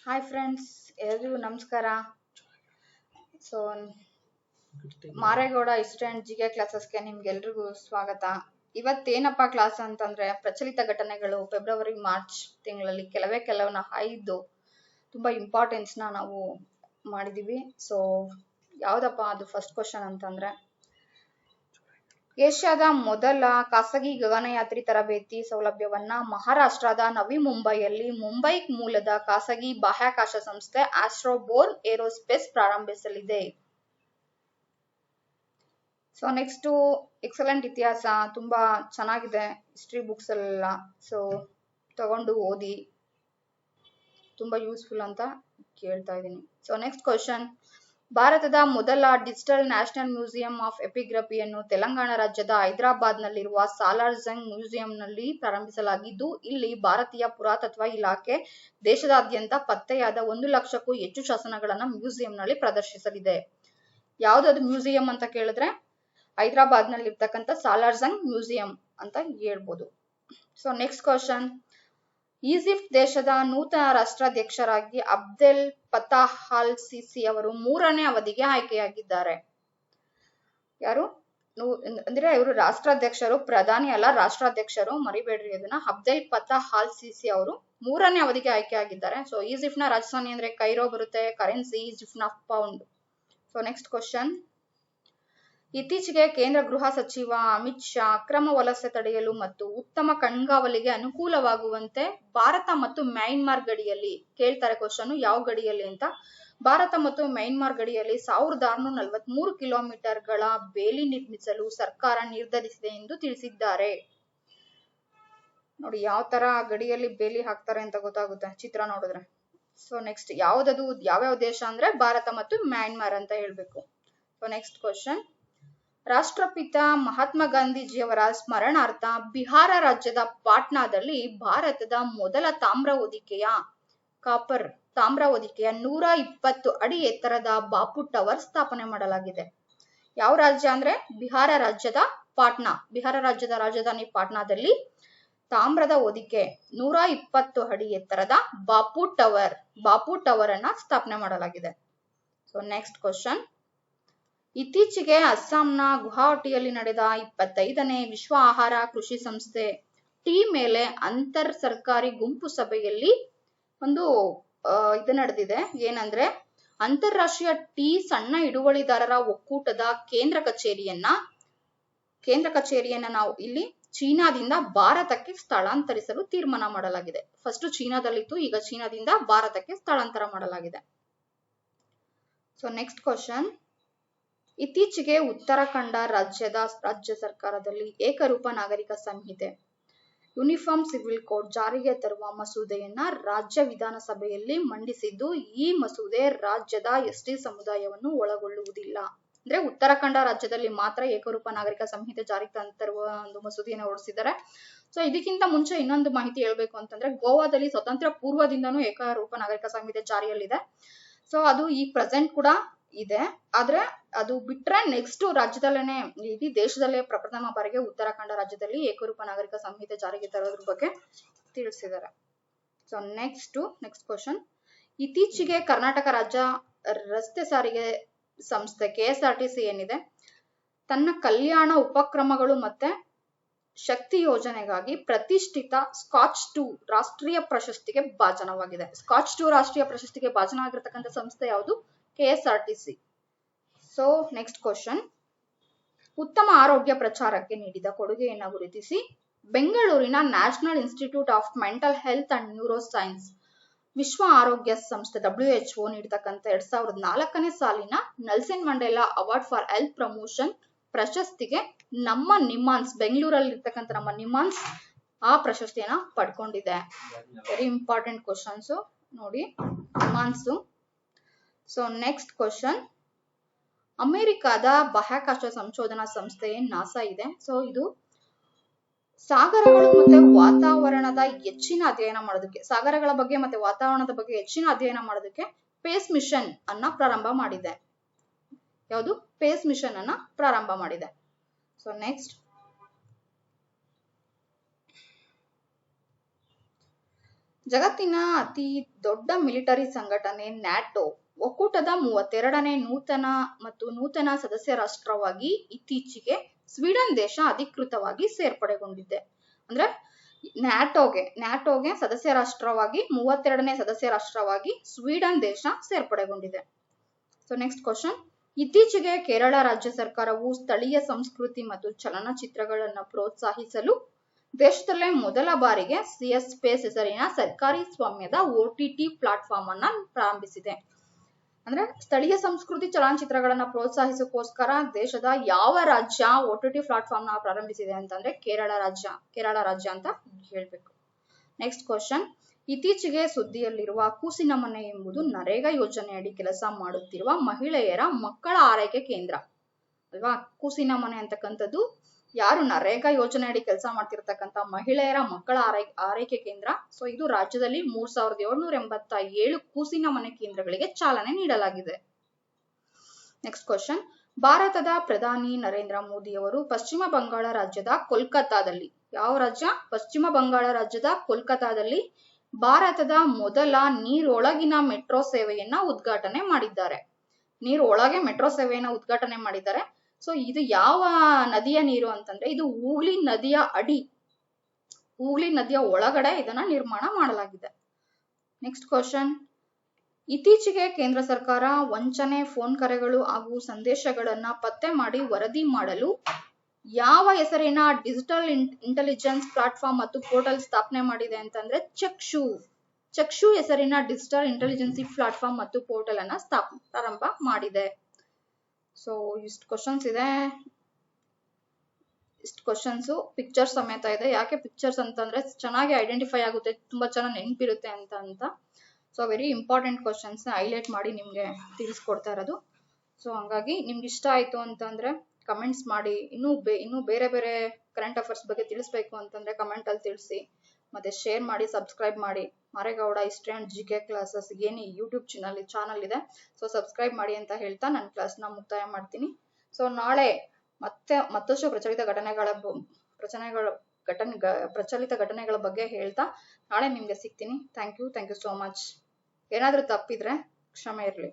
Hi friends, ಎಲ್ಲರಿಗೂ ನಮಸ್ಕಾರ. So Maregowda history and GK ಕ್ಲಾಸಸ್ಗೆ ನಿಮ್ಗೆಲ್ರಿಗೂ ಸ್ವಾಗತ. ಇವತ್ತೇನಪ್ಪ ಕ್ಲಾಸ್ ಅಂತಂದ್ರೆ ಪ್ರಚಲಿತ ಘಟನೆಗಳು ಫೆಬ್ರವರಿ ಮಾರ್ಚ್ ತಿಂಗಳಲ್ಲಿ ಕೆಲವನ್ನ 5 ತುಂಬಾ ಇಂಪಾರ್ಟೆನ್ಸ್ನ ನಾವು ಮಾಡಿದೀವಿ. ಸೊ ಯಾವ್ದಪ್ಪ ಅದು ಫಸ್ಟ್ ಕ್ವಶನ್ ಅಂತಂದ್ರೆ, ಏಷ್ಯಾದ ಮೊದಲ ಖಾಸಗಿ ಗಗನಯಾತ್ರಿ ತರಬೇತಿ ಸೌಲಭ್ಯವನ್ನ ಮಹಾರಾಷ್ಟ್ರದ ನವಿ ಮುಂಬೈಯಲ್ಲಿ ಮುಂಬೈ ಮೂಲದ ಖಾಸಗಿ ಬಾಹ್ಯಾಕಾಶ ಸಂಸ್ಥೆ ಆಸ್ಟ್ರೋಬೋರ್ನ್ ಏರೋಸ್ಪೇಸ್ ಪ್ರಾರಂಭಿಸಲಿದೆ. ಸೊ ನೆಕ್ಸ್ಟ್ ಎಕ್ಸಲೆಂಟ್ ಇತಿಹಾಸ, ತುಂಬಾ ಚೆನ್ನಾಗಿದೆ ಹಿಸ್ಟ್ರಿ ಬುಕ್ಸ್ ಎಲ್ಲ. ಸೊ ತಗೊಂಡು ಓದಿ, ತುಂಬಾ ಯೂಸ್ಫುಲ್ ಅಂತ ಕೇಳ್ತಾ ಇದ್ದೀನಿ. ಸೊ ನೆಕ್ಸ್ಟ್ ಕ್ವಶನ್, ಭಾರತದ ಮೊದಲ ಡಿಜಿಟಲ್ ನ್ಯಾಷನಲ್ ಮ್ಯೂಸಿಯಂ ಆಫ್ ಎಪಿಗ್ರಫಿಯನ್ನು ತೆಲಂಗಾಣ ರಾಜ್ಯದ ಹೈದರಾಬಾದ್ ನಲ್ಲಿರುವ ಸಾಲಾರ್ ಜಂಗ್ ಮ್ಯೂಸಿಯಂನಲ್ಲಿ ಪ್ರಾರಂಭಿಸಲಾಗಿದ್ದು, ಇಲ್ಲಿ ಭಾರತೀಯ ಪುರಾತತ್ವ ಇಲಾಖೆ ದೇಶದಾದ್ಯಂತ ಪತ್ತೆಯಾದ 1 ಲಕ್ಷಕ್ಕೂ ಹೆಚ್ಚು ಶಾಸನಗಳನ್ನ ಮ್ಯೂಸಿಯಂನಲ್ಲಿ ಪ್ರದರ್ಶಿಸಲಿದೆ. ಯಾವ್ದದು ಮ್ಯೂಸಿಯಂ ಅಂತ ಕೇಳಿದ್ರೆ ಹೈದರಾಬಾದ್ ನಲ್ಲಿ ಇರ್ತಕ್ಕಂಥ ಸಾಲಾರ್ ಜಂಗ್ ಮ್ಯೂಸಿಯಂ ಅಂತ ಹೇಳ್ಬೋದು. ಸೊ ನೆಕ್ಸ್ಟ್ ಕ್ವಶನ್, ಈಜಿಪ್ಟ್ ದೇಶದ ನೂತನ ರಾಷ್ಟ್ರಾಧ್ಯಕ್ಷರಾಗಿ ಅಬ್ದೆಲ್ ಫತಾಹ್ ಅಲ್ ಸಿಸಿ ಅವರು 3ನೇ ಅವಧಿಗೆ ಆಯ್ಕೆಯಾಗಿದ್ದಾರೆ. ಯಾರು ಅಂದ್ರೆ ಇವರು ರಾಷ್ಟ್ರಾಧ್ಯಕ್ಷರು, ಪ್ರಧಾನಿ ಅಲ್ಲ, ರಾಷ್ಟ್ರಾಧ್ಯಕ್ಷರು, ಮರಿಬೇಡ್ರಿ ಅದನ್ನ. ಅಬ್ದೆಲ್ ಫತಾಹ್ ಅಲ್ ಸಿಸಿ ಅವರು 3ನೇ ಅವಧಿಗೆ ಆಯ್ಕೆಯಾಗಿದ್ದಾರೆ. ಸೊ ಈಜಿಪ್ಟ್ ನ ರಾಜಧಾನಿ ಅಂದ್ರೆ ಕೈರೋ ಬರುತ್ತೆ, ಕರೆನ್ಸಿ ಈಜಿಪ್ಟ್ ನ ಪೌಂಡ್. ಸೊ ನೆಕ್ಸ್ಟ್ ಕ್ವಶನ್, ಇತ್ತೀಚೆಗೆ ಕೇಂದ್ರ ಗೃಹ ಸಚಿವ ಅಮಿತ್ ಶಾ ಅಕ್ರಮ ವಲಸೆ ತಡೆಯಲು ಮತ್ತು ಉತ್ತಮ ಕಣ್ಗಾವಲಿಗೆ ಅನುಕೂಲವಾಗುವಂತೆ ಭಾರತ ಮತ್ತು ಮ್ಯಾನ್ಮಾರ್ ಗಡಿಯಲ್ಲಿ, ಕೇಳ್ತಾರೆ ಕ್ವಶನ್ ಯಾವ ಗಡಿಯಲ್ಲಿ ಅಂತ, ಭಾರತ ಮತ್ತು ಮ್ಯಾನ್ಮಾರ್ ಗಡಿಯಲ್ಲಿ 1643 ಕಿಲೋಮೀಟರ್ಗಳ ಬೇಲಿ ನಿರ್ಮಿಸಲು ಸರ್ಕಾರ ನಿರ್ಧರಿಸಿದೆ ಎಂದು ತಿಳಿಸಿದ್ದಾರೆ. ನೋಡಿ ಯಾವ ತರ ಗಡಿಯಲ್ಲಿ ಬೇಲಿ ಹಾಕ್ತಾರೆ ಅಂತ ಗೊತ್ತಾಗುತ್ತೆ ಚಿತ್ರ ನೋಡಿದ್ರೆ. ಸೊ ನೆಕ್ಸ್ಟ್ ಯಾವ್ಯಾವ ದೇಶ ಅಂದ್ರೆ ಭಾರತ ಮತ್ತು ಮ್ಯಾನ್ಮಾರ್ ಅಂತ ಹೇಳ್ಬೇಕು. ಸೊ ನೆಕ್ಸ್ಟ್ ಕ್ವಶನ್, ರಾಷ್ಟ್ರಪಿತ ಮಹಾತ್ಮ ಗಾಂಧೀಜಿಯವರ ಸ್ಮರಣಾರ್ಥ ಬಿಹಾರ ರಾಜ್ಯದ ಪಾಟ್ನಾದಲ್ಲಿ ಭಾರತದ ಮೊದಲ ಕಾಪರ್ ತಾಮ್ರ ಹೊದಿಕೆಯ 120 ಅಡಿ ಎತ್ತರದ ಬಾಪು ಟವರ್ ಸ್ಥಾಪನೆ ಮಾಡಲಾಗಿದೆ. ಯಾವ ರಾಜ್ಯ ಅಂದ್ರೆ ಬಿಹಾರ ರಾಜ್ಯದ ಪಾಟ್ನಾ, ಬಿಹಾರ ರಾಜ್ಯದ ರಾಜಧಾನಿ ಪಾಟ್ನಾದಲ್ಲಿ ತಾಮ್ರದ ಹೊದಿಕೆ 120 ಅಡಿ ಎತ್ತರದ ಬಾಪು ಟವರ್ ಅನ್ನ ಸ್ಥಾಪನೆ ಮಾಡಲಾಗಿದೆ. ಸೊ ನೆಕ್ಸ್ಟ್ ಕ್ವಶನ್, ಇತ್ತೀಚೆಗೆ ಅಸ್ಸಾಂನ ಗುವಾಹಟಿಯಲ್ಲಿ ನಡೆದ 25ನೇ ವಿಶ್ವ ಆಹಾರ ಕೃಷಿ ಸಂಸ್ಥೆ ಟೀ ಮೇಲೆ ಅಂತರ್ ಸರ್ಕಾರಿ ಗುಂಪು ಸಭೆಯಲ್ಲಿ ಒಂದು ಇದು ನಡೆದಿದೆ. ಏನಂದ್ರೆ ಅಂತಾರಾಷ್ಟ್ರೀಯ ಟೀ ಸಣ್ಣ ಹಿಡುವಳಿದಾರರ ಒಕ್ಕೂಟದ ಕೇಂದ್ರ ಕಚೇರಿಯನ್ನ ನಾವು ಇಲ್ಲಿ ಚೀನಾದಿಂದ ಭಾರತಕ್ಕೆ ಸ್ಥಳಾಂತರಿಸಲು ತೀರ್ಮಾನ ಮಾಡಲಾಗಿದೆ. ಫಸ್ಟ್ ಚೀನಾದಲ್ಲಿತ್ತು, ಈಗ ಚೀನಾದಿಂದ ಭಾರತಕ್ಕೆ ಸ್ಥಳಾಂತರ ಮಾಡಲಾಗಿದೆ. ಸೊ ನೆಕ್ಸ್ಟ್ ಕ್ವಶನ್, ಇತ್ತೀಚೆಗೆ ಉತ್ತರಾಖಂಡ ರಾಜ್ಯ ಸರ್ಕಾರದಲ್ಲಿ ಏಕರೂಪ ನಾಗರಿಕ ಸಂಹಿತೆ ಯೂನಿಫಾರ್ಮ್ ಸಿವಿಲ್ ಕೋಡ್ ಜಾರಿಗೆ ತರುವ ಮಸೂದೆಯನ್ನ ರಾಜ್ಯ ವಿಧಾನಸಭೆಯಲ್ಲಿ ಮಂಡಿಸಿದ್ದು, ಈ ಮಸೂದೆ ರಾಜ್ಯದ ಎಸ್ಟಿ ಸಮುದಾಯವನ್ನು ಒಳಗೊಳ್ಳುವುದಿಲ್ಲ. ಅಂದ್ರೆ ಉತ್ತರಾಖಂಡ ರಾಜ್ಯದಲ್ಲಿ ಮಾತ್ರ ಏಕರೂಪ ನಾಗರಿಕ ಸಂಹಿತೆ ಜಾರಿಗೆ ತರುವ ಒಂದು ಮಸೂದೆಯನ್ನು ಹೊರಡಿಸಿದ್ದಾರೆ. ಸೊ ಇದಕ್ಕಿಂತ ಮುಂಚೆ ಇನ್ನೊಂದು ಮಾಹಿತಿ ಹೇಳ್ಬೇಕು ಅಂತಂದ್ರೆ, ಗೋವಾದಲ್ಲಿ ಸ್ವತಂತ್ರ ಪೂರ್ವದಿಂದನೂ ಏಕರೂಪ ನಾಗರಿಕ ಸಂಹಿತೆ ಜಾರಿಯಲ್ಲಿದೆ. ಸೊ ಅದು ಈ ಪ್ರೆಸೆಂಟ್ ಕೂಡ ಇದೆ. ಆದ್ರೆ ಅದು ಬಿಟ್ರೆ ನೆಕ್ಸ್ಟ್ ರಾಜ್ಯದಲ್ಲೇನೆ, ಇಡೀ ದೇಶದಲ್ಲೇ ಪ್ರಪ್ರಥಮ ಬಾರಿಗೆ ಉತ್ತರಾಖಂಡ ರಾಜ್ಯದಲ್ಲಿ ಏಕರೂಪ ನಾಗರಿಕ ಸಂಹಿತೆ ಜಾರಿಗೆ ತರೋದ್ರ ಬಗ್ಗೆ ತಿಳಿಸಿದ್ದಾರೆ. ಸೊ ನೆಕ್ಸ್ಟ್ ಕ್ವಶನ್, ಇತ್ತೀಚೆಗೆ ಕರ್ನಾಟಕ ರಾಜ್ಯ ರಸ್ತೆ ಸಾರಿಗೆ ಸಂಸ್ಥೆ KSRTC ಏನಿದೆ, ತನ್ನ ಕಲ್ಯಾಣ ಉಪಕ್ರಮಗಳು ಮತ್ತೆ ಶಕ್ತಿ ಯೋಜನೆಗಾಗಿ ಪ್ರತಿಷ್ಠಿತ ಸ್ಕಾಚ್ 2 ರಾಷ್ಟ್ರೀಯ ಪ್ರಶಸ್ತಿಗೆ ಭಾಜನವಾಗಿದೆ. ಸ್ಕಾಚ್ 2 ರಾಷ್ಟ್ರೀಯ ಪ್ರಶಸ್ತಿಗೆ ಭಾಜನವಾಗಿರ್ತಕ್ಕಂಥ ಸಂಸ್ಥೆ ಯಾವುದು? KSRTC. ಸೊ ನೆಕ್ಸ್ಟ್ ಕ್ವಶನ್, ಉತ್ತಮ ಆರೋಗ್ಯ ಪ್ರಚಾರಕ್ಕೆ ನೀಡಿದ ಕೊಡುಗೆಯನ್ನ ಗುರುತಿಸಿ ಬೆಂಗಳೂರಿನ national institute of mental health and neuro science ವಿಶ್ವ ಆರೋಗ್ಯ ಸಂಸ್ಥೆ WHO ನೀಡತಕ್ಕಂಥ 2004ನೇ ಸಾಲಿನ Nelson Mandela award for health promotion ಪ್ರಶಸ್ತಿಗೆ ನಮ್ಮ ನಿಮ್ಹಾನ್ಸ್, ಬೆಂಗಳೂರಲ್ಲಿ ಇರ್ತಕ್ಕಂಥ ನಮ್ಮ ನಿಮ್ಹಾನ್ಸ್ ಆ ಪ್ರಶಸ್ತಿಯನ್ನ ಪಡ್ಕೊಂಡಿದೆ. ವೆರಿ ಇಂಪಾರ್ಟೆಂಟ್ ಕ್ವಶನ್ಸ್ ನೋಡಿ ನಿಮ್ಹಾನ್ಸ್. ಸೊ ನೆಕ್ಸ್ಟ್ ಕ್ವಶನ್, ಅಮೆರಿಕಾದ ಬಾಹ್ಯಾಕಾಶ ಸಂಶೋಧನಾ ಸಂಸ್ಥೆ ನಾಸಾ ಇದೆ. ಸೊ ಇದು ಸಾಗರಗಳು ಮತ್ತೆ ವಾತಾವರಣದ ಹೆಚ್ಚಿನ ಅಧ್ಯಯನ ಮಾಡೋದಕ್ಕೆ, ಸಾಗರಗಳ ಬಗ್ಗೆ ಮತ್ತೆ ವಾತಾವರಣದ ಬಗ್ಗೆ ಹೆಚ್ಚಿನ ಅಧ್ಯಯನ ಮಾಡೋದಕ್ಕೆ ಪೇಸ್ ಮಿಷನ್ ಅನ್ನ ಪ್ರಾರಂಭ ಮಾಡಿದೆ. ಯಾವುದು? ಪೇಸ್ ಮಿಷನ್ ಅನ್ನ ಪ್ರಾರಂಭ ಮಾಡಿದೆ. ಸೊ ನೆಕ್ಸ್ಟ್, ಜಗತ್ತಿನ ಅತಿ ದೊಡ್ಡ ಮಿಲಿಟರಿ ಸಂಘಟನೆ ನ್ಯಾಟೋ ಒಕ್ಕೂಟದ 32ನೇ ನೂತನ ಸದಸ್ಯ ರಾಷ್ಟ್ರವಾಗಿ ಇತ್ತೀಚೆಗೆ ಸ್ವೀಡನ್ ದೇಶ ಅಧಿಕೃತವಾಗಿ ಸೇರ್ಪಡೆಗೊಂಡಿದೆ. ಅಂದ್ರೆ ನ್ಯಾಟೋಗೆ ಸದಸ್ಯ ರಾಷ್ಟ್ರವಾಗಿ 32ನೇ ಸದಸ್ಯ ರಾಷ್ಟ್ರವಾಗಿ ಸ್ವೀಡನ್ ದೇಶ ಸೇರ್ಪಡೆಗೊಂಡಿದೆ. ಸೊ ನೆಕ್ಸ್ಟ್ ಕ್ವಶನ್, ಇತ್ತೀಚೆಗೆ ಕೇರಳ ರಾಜ್ಯ ಸರ್ಕಾರವು ಸ್ಥಳೀಯ ಸಂಸ್ಕೃತಿ ಮತ್ತು ಚಲನಚಿತ್ರಗಳನ್ನು ಪ್ರೋತ್ಸಾಹಿಸಲು ದೇಶದಲ್ಲೇ ಮೊದಲ ಬಾರಿಗೆ ಸಿಎಸ್ ಸ್ಪೇಸ್ ಹೆಸರಿನ ಸರ್ಕಾರಿ ಸ್ವಾಮ್ಯದ OTT ಪ್ಲಾಟ್ಫಾರ್ಮ್ ಅನ್ನ ಪ್ರಾರಂಭಿಸಿದೆ. ಅಂದ್ರೆ ಸ್ಥಳೀಯ ಸಂಸ್ಕೃತಿ ಚಲನಚಿತ್ರಗಳನ್ನ ಪ್ರೋತ್ಸಾಹಿಸೋಕೋಸ್ಕರ ದೇಶದ ಯಾವ ರಾಜ್ಯ OTT ಪ್ಲಾಟ್ಫಾರ್ಮ್ ನ ಪ್ರಾರಂಭಿಸಿದೆ ಅಂತಂದ್ರೆ ಕೇರಳ ರಾಜ್ಯ ಅಂತ ಹೇಳ್ಬೇಕು. ನೆಕ್ಸ್ಟ್ ಕ್ವಶನ್, ಇತ್ತೀಚೆಗೆ ಸುದ್ದಿಯಲ್ಲಿರುವ ಕೂಸಿನ ಮನೆ ಎಂಬುದು ನರೇಗಾ ಯೋಜನೆಯಡಿ ಕೆಲಸ ಮಾಡುತ್ತಿರುವ ಮಹಿಳೆಯರ ಮಕ್ಕಳ ಆರೈಕೆ ಕೇಂದ್ರ ಅಲ್ವಾ. ಕೂಸಿನ ಮನೆ ಅಂತಕ್ಕಂಥದ್ದು ಯಾರು ನರೇಗಾ ಯೋಜನೆಯಡಿ ಕೆಲಸ ಮಾಡ್ತಿರ್ತಕ್ಕಂಥ ಮಹಿಳೆಯರ ಮಕ್ಕಳ ಆರೈಕೆ ಕೇಂದ್ರ. ಸೊ ಇದು ರಾಜ್ಯದಲ್ಲಿ 3787 ಕೂಸಿನ ಮನೆ ಕೇಂದ್ರಗಳಿಗೆ ಚಾಲನೆ ನೀಡಲಾಗಿದೆ. ನೆಕ್ಸ್ಟ್ ಕ್ವಶನ್, ಭಾರತದ ಪ್ರಧಾನಿ ನರೇಂದ್ರ ಮೋದಿ ಅವರು ಪಶ್ಚಿಮ ಬಂಗಾಳ ರಾಜ್ಯದ ಕೋಲ್ಕತ್ತಾದಲ್ಲಿ, ಯಾವ ರಾಜ್ಯ? ಪಶ್ಚಿಮ ಬಂಗಾಳ ರಾಜ್ಯದ ಕೋಲ್ಕತ್ತಾದಲ್ಲಿ ಭಾರತದ ಮೊದಲ ನೀರೊಳಗಿನ ಮೆಟ್ರೋ ಸೇವೆಯನ್ನ ಉದ್ಘಾಟನೆ ಮಾಡಿದ್ದಾರೆ. ನೀರೊಳಗೆ ಮೆಟ್ರೋ ಸೇವೆಯನ್ನ ಉದ್ಘಾಟನೆ ಮಾಡಿದ್ದಾರೆ. ಸೊ ಇದು ಯಾವ ನದಿಯ ನೀರು ಅಂತಂದ್ರೆ ಇದು ಹೂಗ್ಲಿ ನದಿಯ ಒಳಗಡೆ ಇದನ್ನ ನಿರ್ಮಾಣ ಮಾಡಲಾಗಿದೆ. ನೆಕ್ಸ್ಟ್ ಕ್ವಶನ್, ಇತ್ತೀಚೆಗೆ ಕೇಂದ್ರ ಸರ್ಕಾರ ವಂಚನೆ ಫೋನ್ ಕರೆಗಳು ಹಾಗೂ ಸಂದೇಶಗಳನ್ನ ಪತ್ತೆ ಮಾಡಿ ವರದಿ ಮಾಡಲು ಯಾವ ಹೆಸರಿನ ಡಿಜಿಟಲ್ ಇಂಟೆಲಿಜೆನ್ಸ್ ಪ್ಲಾಟ್ಫಾರ್ಮ್ ಮತ್ತು ಪೋರ್ಟಲ್ ಸ್ಥಾಪನೆ ಮಾಡಿದೆ ಅಂತಂದ್ರೆ ಚಕ್ಷು ಹೆಸರಿನ ಡಿಜಿಟಲ್ ಇಂಟೆಲಿಜೆನ್ಸಿ ಪ್ಲಾಟ್ಫಾರ್ಮ್ ಮತ್ತು ಪೋರ್ಟಲ್ ಅನ್ನ ಪ್ರಾರಂಭ ಮಾಡಿದೆ. ಸೊ ಇಷ್ಟು ಕ್ವಶನ್ಸ್ ಇದೆ. ಇಷ್ಟು ಕ್ವಶನ್ಸ್ ಪಿಕ್ಚರ್ಸ್ ಸಮೇತ ಇದೆ. ಯಾಕೆ ಪಿಕ್ಚರ್ಸ್ ಅಂತಂದ್ರೆ ಚೆನ್ನಾಗಿ ಐಡೆಂಟಿಫೈ ಆಗುತ್ತೆ, ತುಂಬಾ ಚೆನ್ನಾಗಿ ನೆನಪಿರುತ್ತೆ ಅಂತ. So very important questions highlight ಮಾಡಿ ನಿಮ್ಗೆ ತಿಳಿಸ್ಕೊಡ್ತಾ ಇರೋದು. ಸೊ ಹಂಗಾಗಿ ನಿಮ್ಗೆ ಇಷ್ಟ ಆಯ್ತು ಅಂತಂದ್ರೆ ಕಮೆಂಟ್ಸ್ ಮಾಡಿ. ಇನ್ನೂ ಬೇರೆ ಕರೆಂಟ್ ಅಫೇರ್ಸ್ ಬಗ್ಗೆ ತಿಳಿಸ್ಬೇಕು ಅಂತಂದ್ರೆ ಕಮೆಂಟ್ ಅಲ್ಲಿ ತಿಳಿಸಿ. ಮತ್ತೆ ಶೇರ್ ಮಾಡಿ, ಸಬ್ಸ್ಕ್ರೈಬ್ ಮಾಡಿ. Maregowda history and GK classes ಏನು ಯೂಟ್ಯೂಬ್ ಚಾನಲ್ ಇದೆ. ಸೊ ಸಬ್ಸ್ಕ್ರೈಬ್ ಮಾಡಿ ಅಂತ ಹೇಳ್ತಾ ನನ್ನ ಕ್ಲಾಸ್ನ ಮುಕ್ತಾಯ ಮಾಡ್ತೀನಿ. ಸೊ ನಾಳೆ ಮತ್ತಷ್ಟು ಪ್ರಚಲಿತ ಘಟನೆಗಳ ಬಗ್ಗೆ ಹೇಳ್ತಾ ನಾಳೆ ನಿಮ್ಗೆ ಸಿಗ್ತೀನಿ. Thank you so much. ಏನಾದ್ರೂ ತಪ್ಪಿದ್ರೆ ಕ್ಷಮೆ ಇರ್ಲಿ.